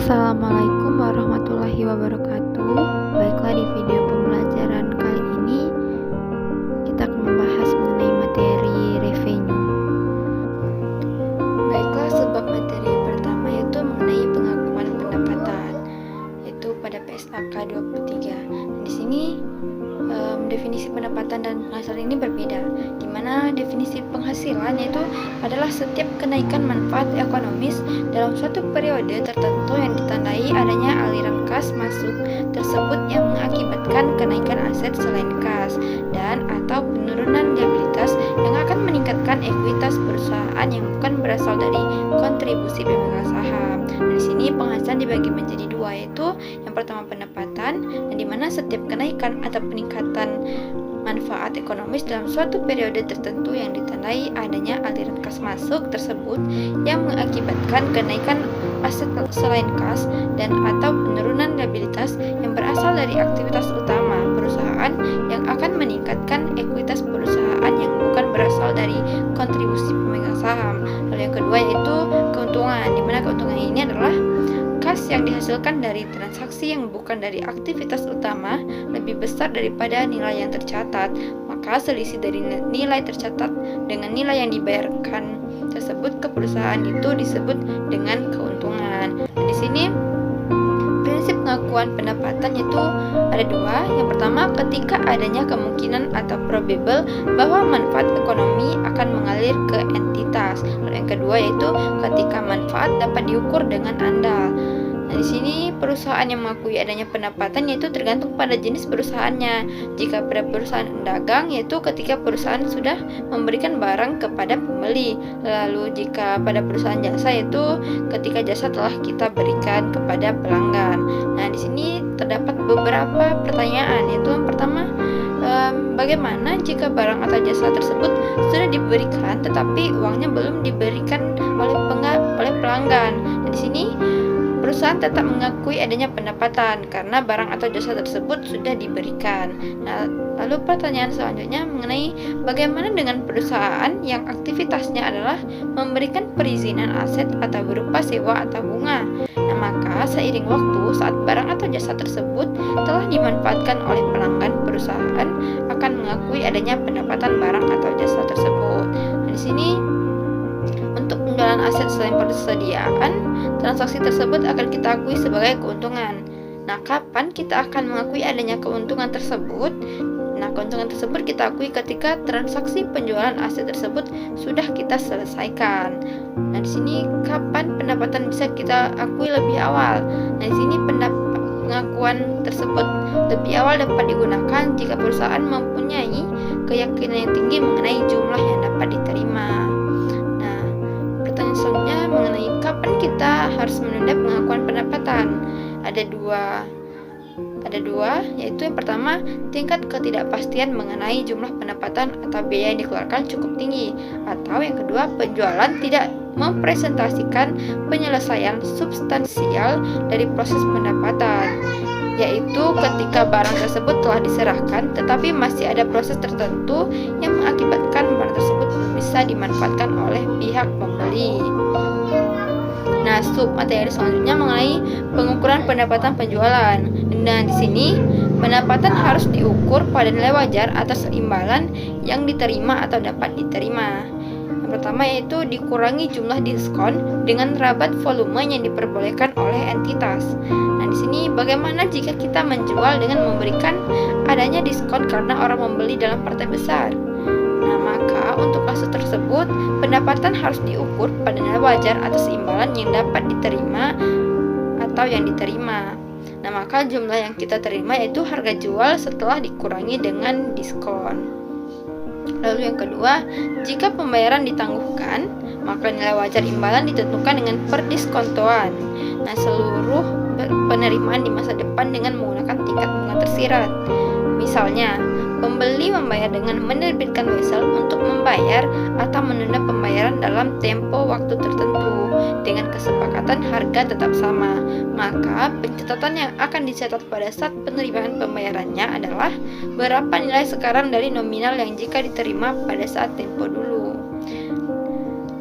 Assalamualaikum warahmatullahi wabarakatuh. Baiklah, di video pembelajaran kali ini kita akan membahas mengenai materi revenue. Baiklah, sebab materi pertama yaitu mengenai pengakuan pendapatan, yaitu pada PSAK 23. Di sini definisi pendapatan dan penghasilan ini berbeda, di mana definisi penghasilan yaitu adalah setiap kenaikan manfaat ekonomis dalam suatu periode tertentu yang ditandai adanya aliran kas masuk tersebut yang mengakibatkan kenaikan aset selain kas dan atau penurunan liabilitas yang akan meningkatkan ekuitas perusahaan yang bukan berasal dari kontribusi pemegang saham. Dan di sini penghasilan dibagi menjadi dua, yaitu yang pertama pendapatan, dan di mana setiap kenaikan atau peningkatan manfaat ekonomis dalam suatu periode tertentu yang ditandai adanya aliran kas masuk tersebut yang mengakibatkan kenaikan aset selain kas dan atau penurunan liabilitas yang berasal dari aktivitas utama perusahaan yang akan meningkatkan ekuitas perusahaan yang bukan berasal dari kontribusi pemegang saham. Lalu yang kedua yaitu keuntungan, di mana keuntungan ini adalah kas yang dihasilkan dari transaksi yang bukan dari aktivitas utama lebih besar daripada nilai yang tercatat, maka selisih dari nilai tercatat dengan nilai yang dibayarkan tersebut ke perusahaan itu disebut dengan keuntungan. Dan di sini prinsip pengakuan pendapatan itu ada dua. Yang pertama, ketika adanya kemungkinan atau probable bahwa manfaat ekonomi akan mengalir ke entitas. Lalu yang kedua yaitu ketika manfaat dapat diukur dengan andal. Nah, di sini perusahaan yang mengakui adanya pendapatan yaitu tergantung pada jenis perusahaannya. Jika pada perusahaan dagang yaitu ketika perusahaan sudah memberikan barang kepada pembeli. Lalu jika pada perusahaan jasa yaitu ketika jasa telah kita berikan kepada pelanggan. Nah, di sini terdapat beberapa pertanyaan, yaitu yang pertama, bagaimana jika barang atau jasa tersebut sudah diberikan tetapi uangnya belum diberikan oleh pelanggan. Dan di sini perusahaan tetap mengakui adanya pendapatan karena barang atau jasa tersebut sudah diberikan. Nah, lalu pertanyaan selanjutnya mengenai bagaimana dengan perusahaan yang aktivitasnya adalah memberikan perizinan aset atau berupa sewa atau bunga. Nah, maka seiring waktu saat barang atau jasa tersebut telah dimanfaatkan oleh pelanggan, perusahaan akan mengakui adanya pendapatan barang atau jasa tersebut. Nah, di sini untuk penjualan aset selain persediaan, transaksi tersebut akan kita akui sebagai keuntungan. Nah, kapan kita akan mengakui adanya keuntungan tersebut? Nah, keuntungan tersebut kita akui ketika transaksi penjualan aset tersebut sudah kita selesaikan. Nah, di sini kapan pendapatan bisa kita akui lebih awal? Nah, di sini pengakuan tersebut lebih awal dapat digunakan jika perusahaan mempunyai keyakinan yang tinggi mengenai jumlah yang dapat diterima. Selanjutnya mengenai kapan kita harus menunda pengakuan pendapatan. Ada dua, yaitu yang pertama, tingkat ketidakpastian mengenai jumlah pendapatan atau biaya yang dikeluarkan cukup tinggi, atau yang kedua, penjualan tidak mempresentasikan penyelesaian substansial dari proses pendapatan, yaitu ketika barang tersebut telah diserahkan tetapi masih ada proses tertentu yang mengakibatkan barang tersebut bisa dimanfaatkan oleh pihak pembeli. Nah, submateri selanjutnya mengenai pengukuran pendapatan penjualan. Nah, di sini pendapatan harus diukur pada nilai wajar atas imbalan yang diterima atau dapat diterima. Yang pertama yaitu dikurangi jumlah diskon dengan rabat volume yang diperbolehkan oleh entitas. Nah, di sini bagaimana jika kita menjual dengan memberikan adanya diskon karena orang membeli dalam partai besar? Nah, maka untuk kasus tersebut pendapatan harus diukur pada nilai wajar atas imbalan yang dapat diterima atau yang diterima. Nah, maka jumlah yang kita terima yaitu harga jual setelah dikurangi dengan diskon. Lalu yang kedua, jika pembayaran ditangguhkan, maka nilai wajar imbalan ditentukan dengan perdiskontoan. Nah, seluruh penerimaan di masa depan dengan menggunakan tingkat bunga tersirat. Misalnya, pembeli membayar dengan menerbitkan wesel untuk membayar atau menunda pembayaran dalam tempo waktu tertentu dengan kesepakatan harga tetap sama. Maka pencatatan yang akan dicatat pada saat penerimaan pembayarannya adalah berapa nilai sekarang dari nominal yang jika diterima pada saat tempo dulu.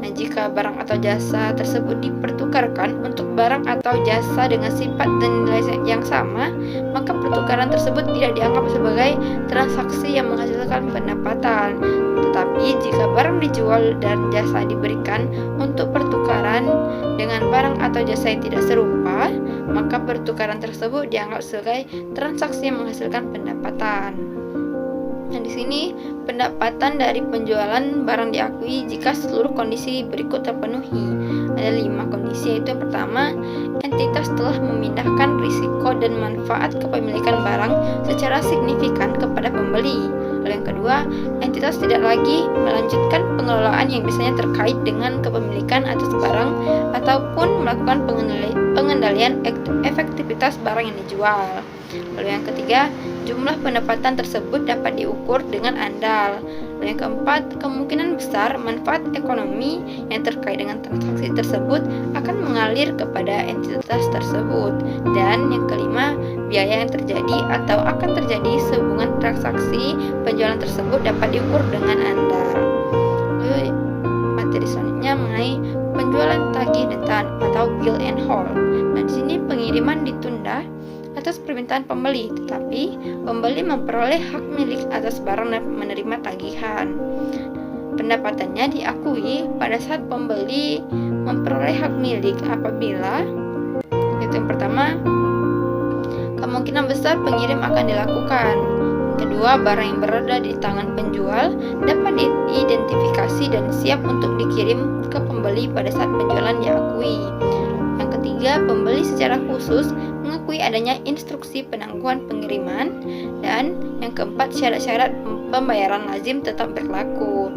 Nah, jika barang atau jasa tersebut dipertukarkan untuk barang atau jasa dengan sifat dan nilai yang sama, maka pertukaran tersebut tidak dianggap sebagai transaksi yang menghasilkan pendapatan. Tetapi jika barang dijual dan jasa diberikan untuk pertukaran dengan barang atau jasa yang tidak serupa, maka pertukaran tersebut dianggap sebagai transaksi yang menghasilkan pendapatan. Nah, di sini pendapatan dari penjualan barang diakui jika seluruh kondisi berikut terpenuhi. Ada 5 kondisi, yaitu yang pertama, entitas telah memindahkan risiko dan manfaat kepemilikan barang secara signifikan kepada pembeli. Lalu yang kedua, entitas tidak lagi melanjutkan pengelolaan yang biasanya terkait dengan kepemilikan atas barang ataupun melakukan pengendalian efektivitas barang yang dijual. Lalu yang ketiga, jumlah pendapatan tersebut dapat diukur dengan andal. Lalu yang keempat, kemungkinan besar manfaat ekonomi yang terkait dengan transaksi tersebut akan mengalir kepada entitas tersebut. Dan yang kelima, biaya yang terjadi atau akan terjadi sehubungan transaksi penjualan tersebut dapat diukur dengan andal. Lalu materi selanjutnya mengenai penjualan tagih dan atau bill and hold. Nah, di sini pengiriman ditunda atas permintaan pembeli, tetapi pembeli memperoleh hak milik atas barang dan menerima tagihan. Pendapatannya diakui pada saat pembeli memperoleh hak milik apabila, yaitu yang pertama, kemungkinan besar pengirim akan dilakukan. Kedua, barang yang berada di tangan penjual dapat diidentifikasi dan siap untuk dikirim ke pembeli pada saat penjualan diakui. Yang ketiga, pembeli secara khusus mengakui adanya instruksi penangguhan pengiriman. Dan yang keempat, syarat-syarat pembayaran lazim tetap berlaku.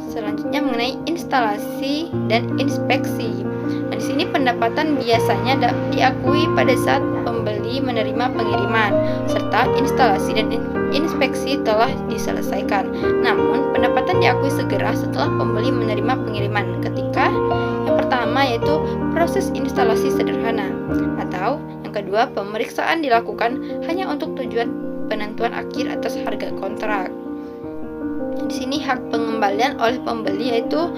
Selanjutnya mengenai instalasi dan inspeksi. Nah, di sini pendapatan biasanya diakui pada saat pembeli menerima pengiriman serta instalasi dan inspeksi telah diselesaikan. Namun, pendapatan diakui segera setelah pembeli menerima pengiriman ketika yang pertama yaitu proses instalasi sederhana, atau yang kedua, pemeriksaan dilakukan hanya untuk tujuan penentuan akhir atas harga kontrak. Di sini hak pengembalian oleh pembeli yaitu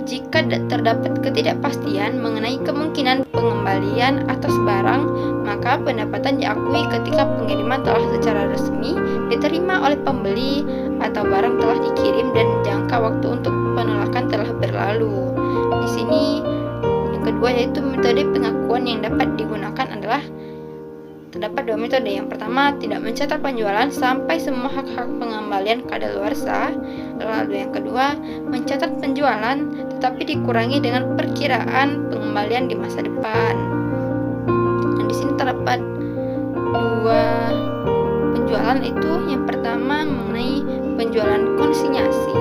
jika terdapat ketidakpastian mengenai kemungkinan pengembalian atas barang, maka pendapatan diakui ketika pengiriman telah secara resmi diterima oleh pembeli atau barang telah dikirim dan jangka waktu untuk penolakan telah berlalu. Di sini yang kedua yaitu metode pengakuan yang dapat digunakan adalah terdapat 2 metode. Yang pertama, tidak mencatat penjualan sampai semua hak-hak pengembalian kadaluarsa. Lalu yang kedua, mencatat penjualan tetapi dikurangi dengan perkiraan pengembalian di masa depan. Nah, di sini terdapat 2 penjualan, itu yang pertama mengenai penjualan konsinyasi,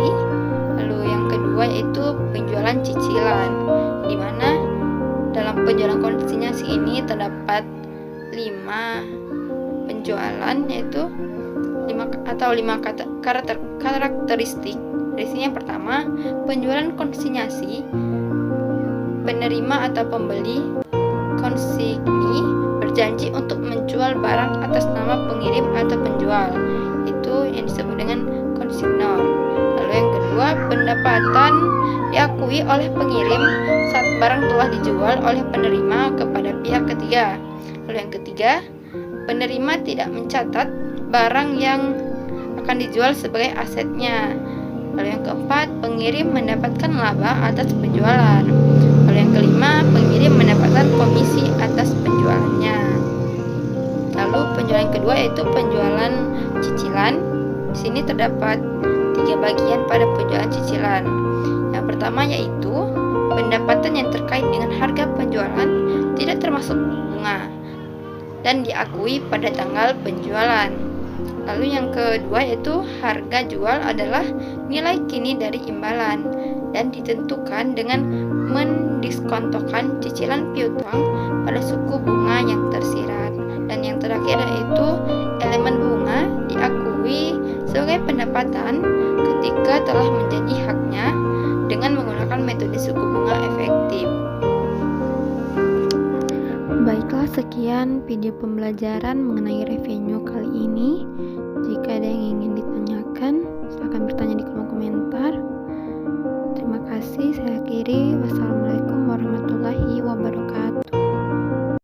lalu yang kedua yaitu penjualan cicilan, di mana dalam penjualan konsinyasi ini terdapat 5 penjualan, yaitu 5 karakteristik. Dari sini yang pertama, penjualan konsinyasi, penerima atau pembeli konsigni berjanji untuk menjual barang atas nama pengirim atau penjual, itu yang disebut dengan konsignor. Lalu yang kedua, pendapatan diakui oleh pengirim saat barang telah dijual oleh penerima kepada pihak ketiga. Lalu yang ketiga, penerima tidak mencatat barang yang akan dijual sebagai asetnya. Lalu yang keempat, pengirim mendapatkan laba atas penjualan. Lalu yang kelima, pengirim mendapatkan komisi atas penjualannya. Lalu penjualan kedua yaitu penjualan cicilan. Di sini terdapat 3 bagian pada penjualan cicilan. Yang pertama yaitu pendapatan yang terkait dengan harga penjualan tidak termasuk bunga dan diakui pada tanggal penjualan. Lalu yang kedua yaitu harga jual adalah nilai kini dari imbalan dan ditentukan dengan mendiskontokan cicilan piutang pada suku bunga yang tersirat. Dan yang terakhir yaitu elemen bunga diakui sebagai pendapatan ketika telah menjadi haknya dengan menggunakan metode suku bunga efektif. Baiklah, sekian video pembelajaran mengenai revenue kali ini. Jika ada yang ingin ditanyakan, silakan bertanya di kolom komentar. Terima kasih, saya akhiri. Wassalamualaikum warahmatullahi wabarakatuh.